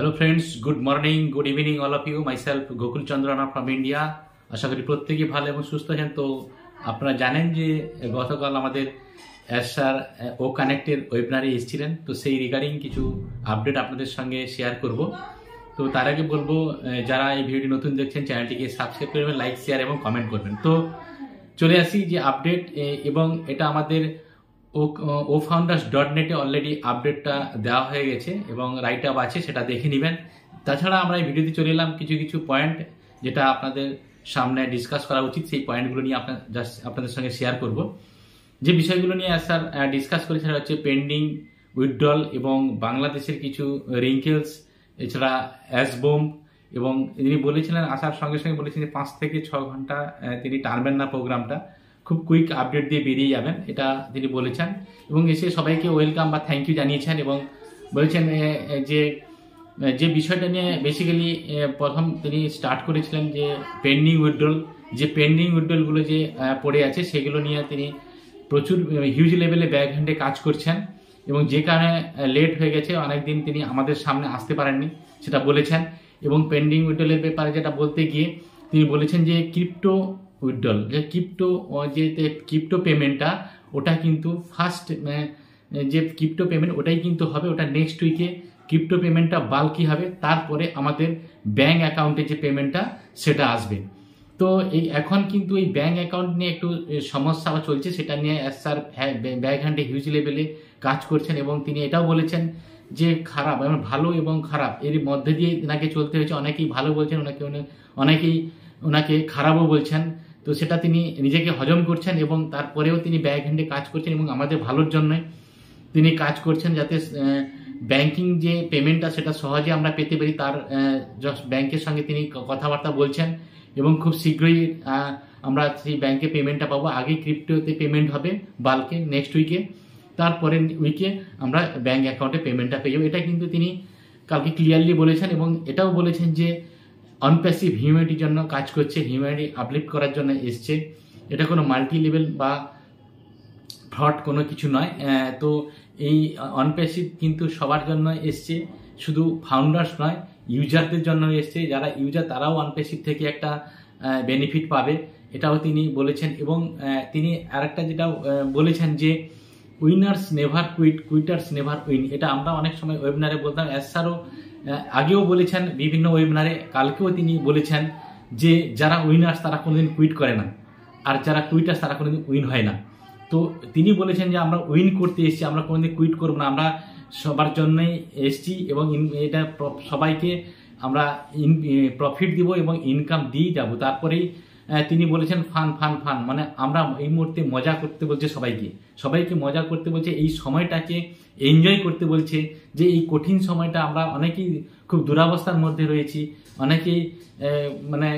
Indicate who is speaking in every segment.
Speaker 1: Hello friends, good morning, good evening all of you. Myself Gokul Chandrana from India. আশা করি প্রত্যেকেই ভালো এবং সুস্থ আছেন। তো আপনারা জানেন যে গতকাল আমাদের স্যার ও কানেক্টের ওয়েবিনারে এসেছিলেন, তো সেই রিগার্ডিং কিছু আপডেট আপনাদের সঙ্গে শেয়ার করব। তো তার আগে বলবো, যারা এই ভিডিওটি নতুন দেখছেন চ্যানেলটিকে সাবস্ক্রাইব করবেন, লাইক শেয়ার এবং কমেন্ট করবেন। তো চলে আসি যে আপডেট, এবং এটা আমাদের ofounders.net অলরেডি আপডেটটা দেওয়া হয়ে গেছে এবং রাইট আপ আছে, সেটা দেখে নেবেন। তাছাড়া আমরা এই ভিডিওতে চলে এলাম কিছু পয়েন্ট যেটা আপনাদের সামনে ডিসকাস করা উচিত, সেই পয়েন্টগুলো নিয়ে আপনাদের সঙ্গে শেয়ার করব। যে বিষয়গুলো নিয়ে স্যার ডিসকাস করেছে সেটা হচ্ছে পেন্ডিং উইথড্রল এবং বাংলাদেশের কিছু রিঙ্কেলস, এছাড়া অ্যাসবোম, এবং তিনি বলেছিলেন আসার সঙ্গে সঙ্গে বলেছেন যে 5 থেকে 6 ঘন্টা তিনি টানবেন না প্রোগ্রামটা, খুব কুইক আপডেট দিয়ে বেরিয়ে যাবেন, এটা তিনি বলেছেন। এবং এসে সবাইকে ওয়েলকাম বা থ্যাংক ইউ জানিয়েছেন এবং বলেছেন যে বিষয়টা নিয়ে বেসিক্যালি প্রথম তিনি স্টার্ট করেছিলেন যে পেন্ডিং উইথড্রল, যে পেন্ডিং উইথড্রলগুলো যে পড়ে আছে সেগুলো নিয়ে তিনি প্রচুর হিউজ লেভেলে ব্যাক হ্যান্ডে কাজ করছেন এবং যে কারণে লেট হয়ে গেছে, অনেকদিন তিনি আমাদের সামনে আসতে পারেননি সেটা বলেছেন। এবং পেন্ডিং উইথড্রলের ব্যাপারে যেটা বলতে গিয়ে তিনি বলেছেন যে ক্রিপ্টো উইথড্রল, যে ক্রিপ্টো পেমেন্টটা ওটা কিন্তু ফার্স্ট, যে ক্রিপ্টো পেমেন্ট ওটাই কিন্তু হবে, ওটা নেক্সট উইকে ক্রিপ্টো পেমেন্টটা বাল্কি হবে, তারপরে আমাদের ব্যাঙ্ক অ্যাকাউন্টে যে পেমেন্টটা সেটা আসবে। তো এই এখন কিন্তু এই ব্যাঙ্ক অ্যাকাউন্ট নিয়ে একটু সমস্যা চলছে, সেটা নিয়ে স্যার ব্যাক হ্যান্ডে হিউজ লেভেলে কাজ করছেন এবং তিনি এটাও বলেছেন যে খারাপ, ভালো এবং খারাপ এর মধ্যে দিয়ে ওনাকে চলতে হয়েছে। অনেকেই ভালো বলছেন, অনেকেই ওনাকে খারাপও বলছেন। তো সেটা তিনি নিজেকে হজম করছেন এবং তারপরেও তিনি ব্যাক হ্যান্ডে কাজ করছেন এবং আমাদের ভালোর জন্যই তিনি কাজ করছেন, যাতে ব্যাংকিং যে পেমেন্টটা সেটা সহজে আমরা পেতে পারি। তার ব্যাংকের সঙ্গে তিনি কথাবার্তা বলছেন এবং খুব শীঘ্রই আমরা সেই ব্যাংকে পেমেন্টটা পাবো। আগে ক্রিপ্টোতে পেমেন্ট হবে বাল্কে নেক্সট উইকে, তারপরে উইকে আমরা ব্যাংক অ্যাকাউন্টে পেমেন্টটা পেয়ে যাবো। এটা কিন্তু তিনি কালকে ক্লিয়ারলি বলেছেন এবং এটাও বলেছেন যে অনপ্যাসিভ হিউম্যানিটির জন্য কাজ করছে, হিউম্যানিটি আপলিফ্ট করার জন্য এসছে, এটা কোনো মাল্টি লেভেল বা ফ্রড কোনো কিছু নয়। তো এই অনপ্যাসিভ কিন্তু সবার জন্য এসছে, শুধু ফাউন্ডার্স নয়, ইউজারদের জন্য এসছে। যারা ইউজার তারাও অনপ্যাসিভ থেকে একটা বেনিফিট পাবে, এটাও তিনি বলেছেন। এবং তিনি আরেকটা যেটা বলেছেন যে winners never quit, quitters never win, এটা আমরা অনেক সময় ওয়েবিনারে বলতাম। স্যারও আগেও বলেছেন বিভিন্ন ওয়েবিনারে, কালকেও তিনি বলেছেন যে যারা উইনার্স তারা কোনোদিন কুইট করে না, আর যারা কুইটার্স তারা কোনোদিন উইন হয় না। তো তিনি বলেছেন যে আমরা উইন করতে এসেছি, আমরা কোনোদিন কুইট করবো না, আমরা সবার জন্যই এসেছি এবং এটা সবাইকে আমরা প্রফিট দিব এবং ইনকাম দিয়ে যাব। তারপরেই তিনি বলেছেন ফান ফান ফান, মানে আমরা এই মুহূর্তে মজা করতে বলছে, সবাইকে মজা করতে বলছে, এই সময়টাকে এনজয় করতে বলছে। যে এই কঠিন সময়টা আমরা অনেকেই খুব দুরাবস্থার মধ্যে রয়েছি, অনেকেই মানে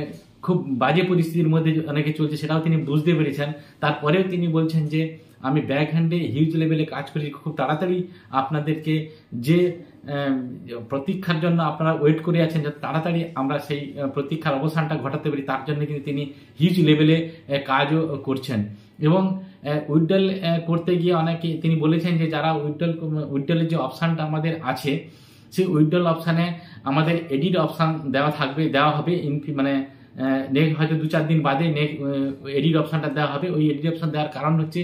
Speaker 1: খুব বাজে পরিস্থিতির মধ্যে অনেকে চলছে, সেটাও তিনি বুঝতে পেরেছেন। তারপরেও তিনি বলছেন যে আমি ব্যাক হ্যান্ডে হিউজ লেভেলে কাজ করেছি, খুব তাড়াতাড়ি আপনাদেরকে যে প্রতীক্ষার জন্য আপনারা ওয়েট করে আছেন, যাতে তাড়াতাড়ি আমরা সেই প্রতীক্ষার অবসানটা ঘটাতে পারি, তার জন্য কিন্তু তিনি হিউজ লেভেলে কাজও করছেন। এবং উইথড্রল করতে গিয়ে অনেকে তিনি বলেছেন যে যারা উইথড্রলের যে অপশানটা আমাদের আছে, সেই উইথড্রল অপশানে আমাদের এডিট অপশান দেওয়া হবে মানে নেক্সট হয়তো 2-4 দিন বাদে এডিট অপশানটা দেওয়া হবে। ওই এডিট অপশান দেওয়ার কারণ হচ্ছে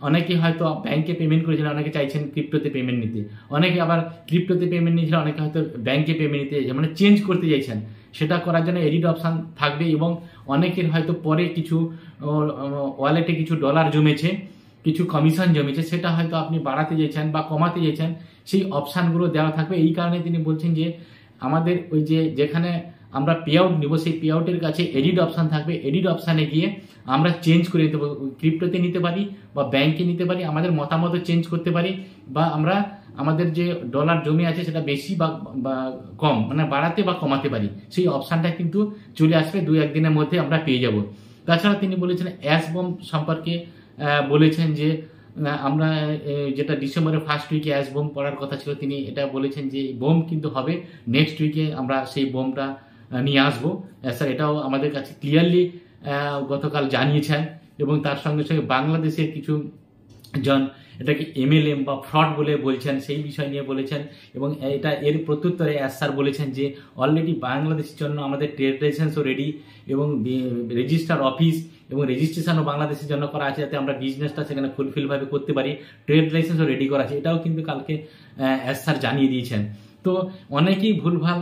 Speaker 1: অনেকে হয়তো ব্যাংকে পেমেন্ট করেছিলেন, অনেকে চাইছেন ক্রিপ্টোতে পেমেন্ট নিতে, অনেকে আবার ক্রিপ্টোতে পেমেন্ট নিয়েছিলেন, অনেকে হয়তো ব্যাংকে পেমেন্ট নিতে চাইছেন, মানে চেঞ্জ করতে চাইছেন। সেটা করার জন্য এডিট অপশান থাকবে এবং অনেকের হয়তো পরে কিছু ওয়ালেটে কিছু ডলার জমেছে, কিছু কমিশন জমেছে, সেটা হয়তো আপনি বাড়াতে চাইছেন বা কমাতে চাইছেন, সেই অপশানগুলো দেওয়া থাকবে। এই কারণে তিনি বলছেন যে আমাদের ওই যেখানে আমরা পে আউট নিব, সেই পে আউটের কাছে এডিট অপশান থাকবে, এডিট অপশানে গিয়ে আমরা চেঞ্জ করে নিতে পারি, ক্রিপ্টোতে নিতে পারি বা ব্যাংকে নিতে পারি, আমাদের মতামত চেঞ্জ করতে পারি, বা আমরা আমাদের যে ডলার জমে আছে সেটা বেশি বা কম, মানে বাড়াতে বা কমাতে পারি। সেই অপশানটা কিন্তু চলে আসবে 2-1 দিনের মধ্যে আমরা পেয়ে যাব। তাছাড়া তিনি বলেছেন অ্যাসবোম সম্পর্কে, বলেছেন যে আমরা যেটা ডিসেম্বরের ফার্স্ট উইকে অ্যাসবোম পড়ার কথা ছিল, তিনি এটা বলেছেন যে বোম কিন্তু হবে নেক্সট উইকে, আমরা সেই বোমটা নিয়ে আসবো। স্যার এটাও আমাদের কাছে ক্লিয়ারলি গতকাল জানিয়েছেন। এবং তার সঙ্গে সঙ্গে বাংলাদেশের কিছু জন এটাকে MLM বা ফ্রড বলে বলছেন, সেই বিষয় নিয়ে বলেছেন। এবং এটা এর প্রত্যুত্তরে স্যার বলেছেন যে অলরেডি বাংলাদেশের জন্য আমাদের ট্রেড লাইসেন্সও রেডি এবং রেজিস্টার অফিস এবং রেজিস্ট্রেশনও বাংলাদেশের জন্য করা আছে, যাতে আমরা বিজনেসটা সেখানে ফুলফিলভাবে করতে পারি। ট্রেড লাইসেন্সও রেডি করা আছে, এটাও কিন্তু কালকে স্যার জানিয়ে দিয়েছেন। তো অনেকেই ভুলভাল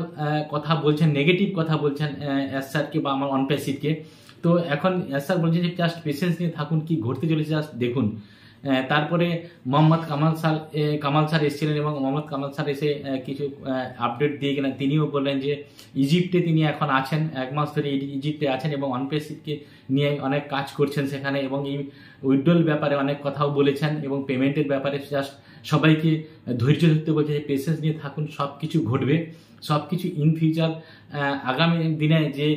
Speaker 1: কথা বলছেন, নেগেটিভ কথা বলছেন স্যারকে বা আমার অনপ্যাসিভকে। তো এখন স্যার বলছেন যে জাস্ট পেশেন্স নিয়ে থাকুন, কি ঘটতে চলেছে জাস্ট দেখুন। তারপরে মোহাম্মদ কামাল স্যার এসেছিলেন এবং মোহাম্মদ কামাল স্যার এসে কিছু আপডেট দিয়ে গেলেন। তিনিও বললেন যে ইজিপ্টে তিনি এখন আছেন, 1 মাস ধরে ইজিপ্টে আছেন এবং অনপেসিভকে নিয়ে অনেক কাজ করছেন সেখানে, এবং এই উইথড্রল ব্যাপারে অনেক কথাও বলেছেন এবং পেমেন্টের ব্যাপারে জাস্ট সবাইকে ধৈর্য ধরতে বলছে যে পেশেন্স নিয়ে থাকুন, সব কিছু ঘটবে, সব কিছু ইন ফিউচার আগামী দিনে যে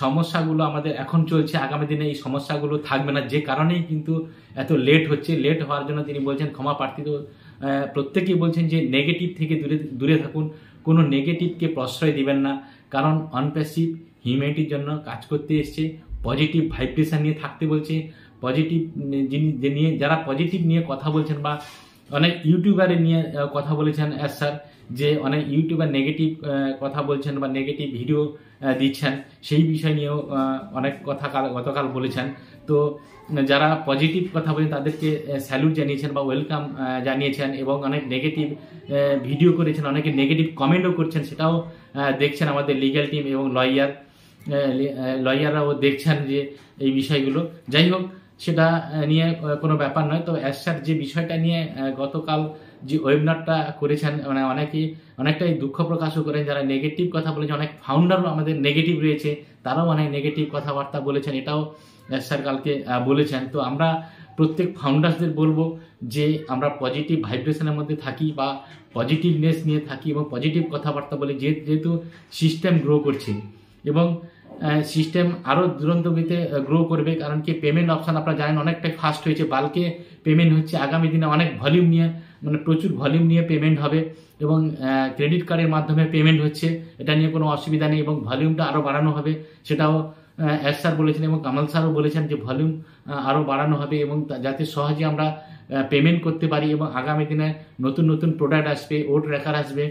Speaker 1: সমস্যাগুলো আমাদের এখন চলছে, আগামী দিনে এই সমস্যাগুলো থাকবে না, যে কারণেই কিন্তু এত লেট হচ্ছে। লেট হওয়ার জন্য তিনি বলছেন ক্ষমা প্রার্থী। তো প্রত্যেকেই বলছেন যে নেগেটিভ থেকে দূরে থাকুন, কোনো নেগেটিভকে প্রশ্রয় দিবেন না, কারণ অনপ্যাসিভ হিউম্যানিটির জন্য কাজ করতে এসছে, পজিটিভ ভাইব্রেশন নিয়ে থাকতে বলছে। পজিটিভ নিয়ে যারা পজিটিভ নিয়ে কথা বলছেন বা অনেক ইউটিউবারের নিয়ে কথা বলেছেন স্যার, যে অনেক ইউটিউবার নেগেটিভ কথা বলছেন বা নেগেটিভ ভিডিও দিচ্ছেন, সেই বিষয় নিয়েও অনেক কথা গতকাল বলেছেন। তো যারা পজিটিভ কথা বলেন তাদেরকে স্যালুট জানিয়েছেন বা ওয়েলকাম জানিয়েছেন, এবং অনেক নেগেটিভ ভিডিও করেছেন, অনেকে নেগেটিভ কমেন্টও করছেন, সেটাও দেখছেন আমাদের লিগ্যাল টিম এবং লয়াররাও দেখছেন যে এই বিষয়গুলো। যাই হোক, সেটা নিয়ে কোনো ব্যাপার নয়। তো স্যার যে বিষয়টা নিয়ে গতকাল যে ওয়েবিনারটা করেছেন, মানে অনেকটাই দুঃখ প্রকাশও করেন, যারা নেগেটিভ কথা বলেছেন, অনেক ফাউন্ডারও আমাদের নেগেটিভ রয়েছে, তারাও অনেক নেগেটিভ কথাবার্তা বলেছেন, এটাও স্যার কালকে বলেছেন। তো আমরা প্রত্যেক ফাউন্ডার্সদের বলবো যে আমরা পজিটিভ ভাইব্রেশনের মধ্যে থাকি বা পজিটিভনেস নিয়ে থাকি এবং পজিটিভ কথাবার্তা বলি, যেহেতু সিস্টেম গ্রো করছে এবং সিস্টেম আরও দুরন্তগতিতে গ্রো করবে। কারণ কি পেমেন্ট অপশান আপনারা জানেন অনেকটাই ফাস্ট হয়েছে, বাল্কে পেমেন্ট হচ্ছে, আগামী দিনে অনেক ভলিউম নিয়ে, মানে প্রচুর ভলিউম নিয়ে পেমেন্ট হবে এবং ক্রেডিট কার্ডের মাধ্যমে পেমেন্ট হচ্ছে, এটা নিয়ে কোনো অসুবিধা নেই এবং ভলিউমটা আরও বাড়ানো হবে, সেটাও স্যার বলেছেন এবং কামাল স্যারও বলেছেন যে ভলিউম আরও বাড়ানো হবে এবং যাতে সহজে আমরা পেমেন্ট করতে পারি। এবং আগামী দিনে নতুন নতুন প্রোডাক্ট আসবে, ওট রেকার আসবে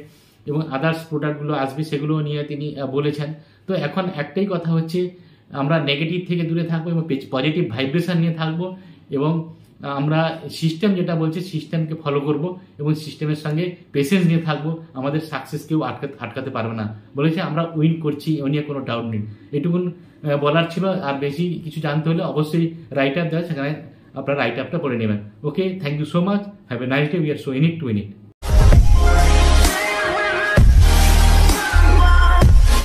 Speaker 1: এবং আদার্স প্রোডাক্টগুলো আসবে, সেগুলো নিয়ে তিনি বলেছেন। তো এখন একটাই কথা হচ্ছে আমরা নেগেটিভ থেকে দূরে থাকবো এবং পজিটিভ ভাইব্রেশন নিয়ে থাকবো, এবং আমরা সিস্টেম যেটা বলছে সিস্টেমকে ফলো করব এবং সিস্টেমের সঙ্গে পেশেন্স নিয়ে থাকবো। আমাদের সাকসেস কেউ আটকাতে পারবে না, বলেছে আমরা উইন করছি, ও নিয়ে কোনো ডাউট নেই। এটুকুন বলার ছিল। আর বেশি কিছু জানতে হলে অবশ্যই রাইট আপ দেওয়া, সেখানে আপনারা রাইট আপটা পড়ে নেবেন। Okay, thank you so much, have a nice day, we are so in it to win it.